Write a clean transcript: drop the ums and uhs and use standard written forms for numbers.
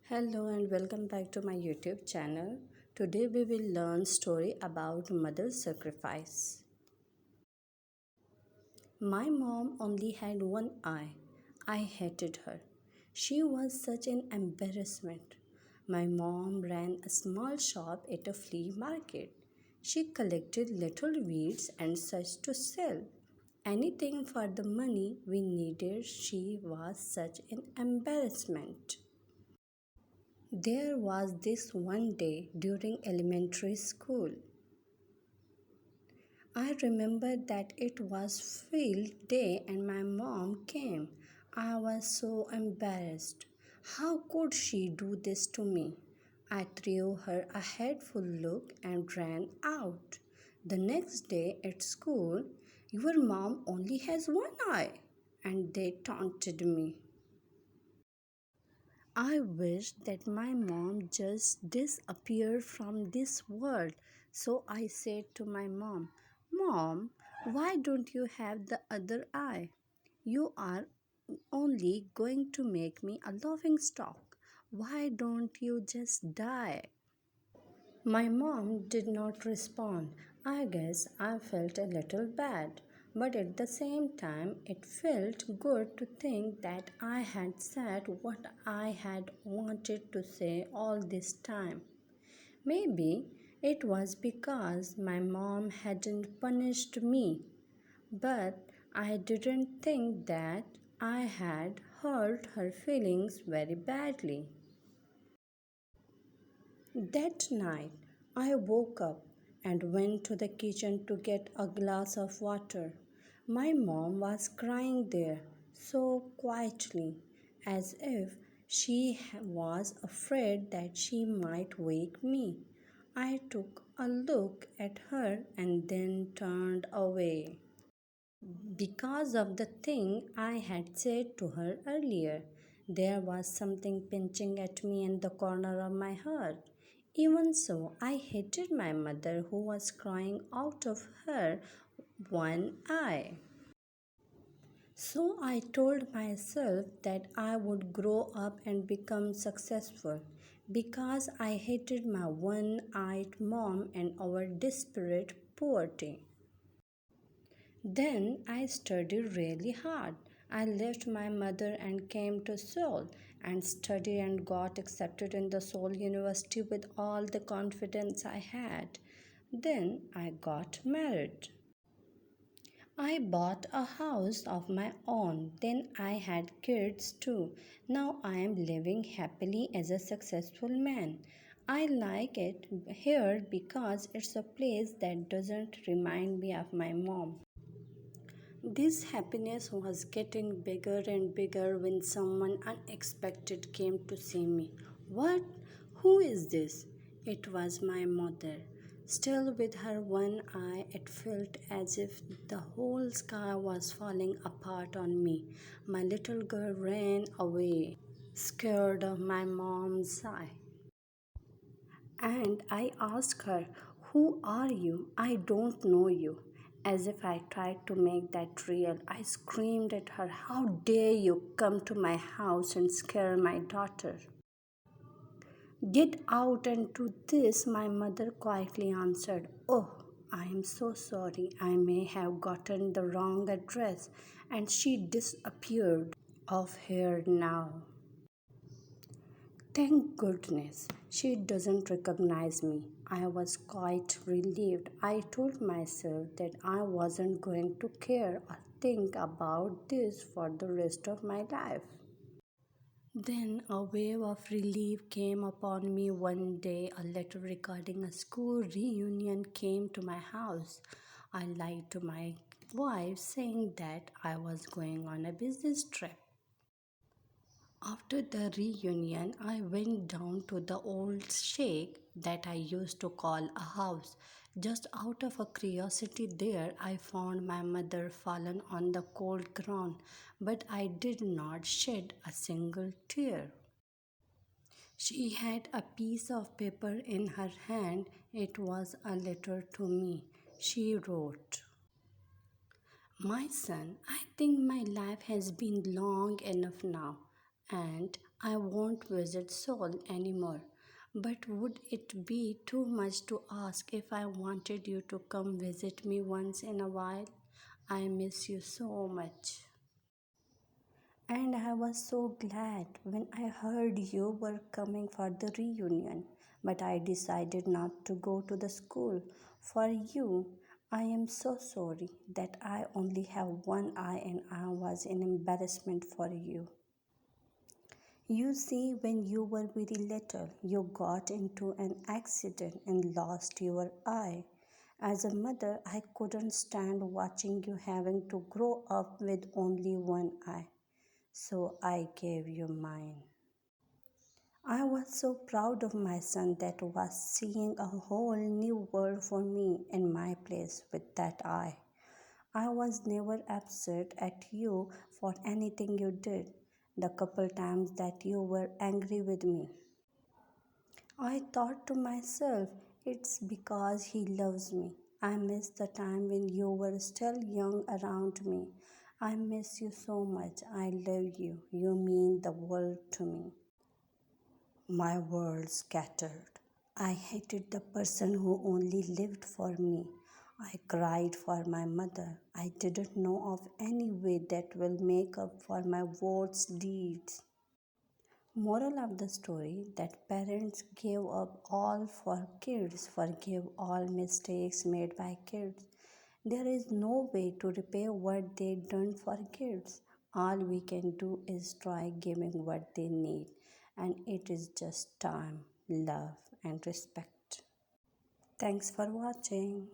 Hello and welcome back to my YouTube channel. Today we will learn story about mother sacrifice. My mom only had one eye. I hated her. She was such an embarrassment. My mom ran a small shop at a flea market. She collected little weeds and such to sell. Anything for the money we needed, she was such an embarrassment. There was this one day during elementary school. I remember that it was field day and my mom came. I was so embarrassed. How could she do this to me? I threw her a hateful look and ran out. The next day at school, your mom only has one eye, and they taunted me. I wish that my mom just disappeared from this world. So I said to my mom, Mom, why don't you have the other eye? You are only going to make me a laughing stock. Why don't you just die? My mom did not respond. I guess I felt a little bad, but at the same time, it felt good to think that I had said what I had wanted to say all this time. Maybe it was because my mom hadn't punished me, but I didn't think that I had hurt her feelings very badly. That night, I woke up and went to the kitchen to get a glass of water. My mom was crying there so quietly, as if she was afraid that she might wake me. I took a look at her and then turned away because of the thing I had said to her earlier. There was something pinching at me in the corner of my heart. Even so, I hated my mother who was crying out of her one eye. So I told myself that I would grow up and become successful because I hated my one eyed mom and our desperate poverty. Then I studied really hard. I left my mother and came to Seoul and studied and got accepted in the Seoul University with all the confidence I had. Then I got married. I bought a house of my own. Then I had kids too. Now I am living happily as a successful man. I like it here because it's a place that doesn't remind me of my mom. This happiness was getting bigger and bigger when someone unexpected came to see me. What? Who is this? It was my mother. Still with her one eye, it felt as if the whole sky was falling apart on me. My little girl ran away, scared of my mom's eye. And I asked her, Who are you? I don't know you. As if I tried to make that real, I screamed at her, How dare you come to my house and scare my daughter? Get out and do this, my mother quietly answered. Oh, I am so sorry. I may have gotten the wrong address. And she disappeared off here now. Thank goodness she doesn't recognize me. I was quite relieved. I told myself that I wasn't going to care or think about this for the rest of my life. Then a wave of relief came upon me one day. A letter regarding a school reunion came to my house. I lied to my wife saying that I was going on a business trip. After the reunion, I went down to the old shack that I used to call a house. Just out of a curiosity there, I found my mother fallen on the cold ground, but I did not shed a single tear. She had a piece of paper in her hand. It was a letter to me. She wrote, My son, I think my life has been long enough now, and I won't visit Seoul anymore. But would it be too much to ask if I wanted you to come visit me once in a while? I miss you so much. And I was so glad when I heard you were coming for the reunion. But I decided not to go to the school. For you, I am so sorry that I only have one eye and I was an embarrassment for you. You see, when you were very little, you got into an accident and lost your eye. As a mother, I couldn't stand watching you having to grow up with only one eye. So I gave you mine. I was so proud of my son that was seeing a whole new world for me in my place with that eye. I was never upset at you for anything you did, the couple times that you were angry with me. I thought to myself, it's because he loves me. I miss the time when you were still young around me. I miss you so much. I love you. You mean the world to me. My world scattered. I hated the person who only lived for me. I cried for my mother. I didn't know of any way that will make up for my words deeds. Moral of the story that parents give up all for kids, forgive all mistakes made by kids. There is no way to repay what they done for kids. All we can do is try giving what they need, and it is just time, love, and respect. Thanks for watching.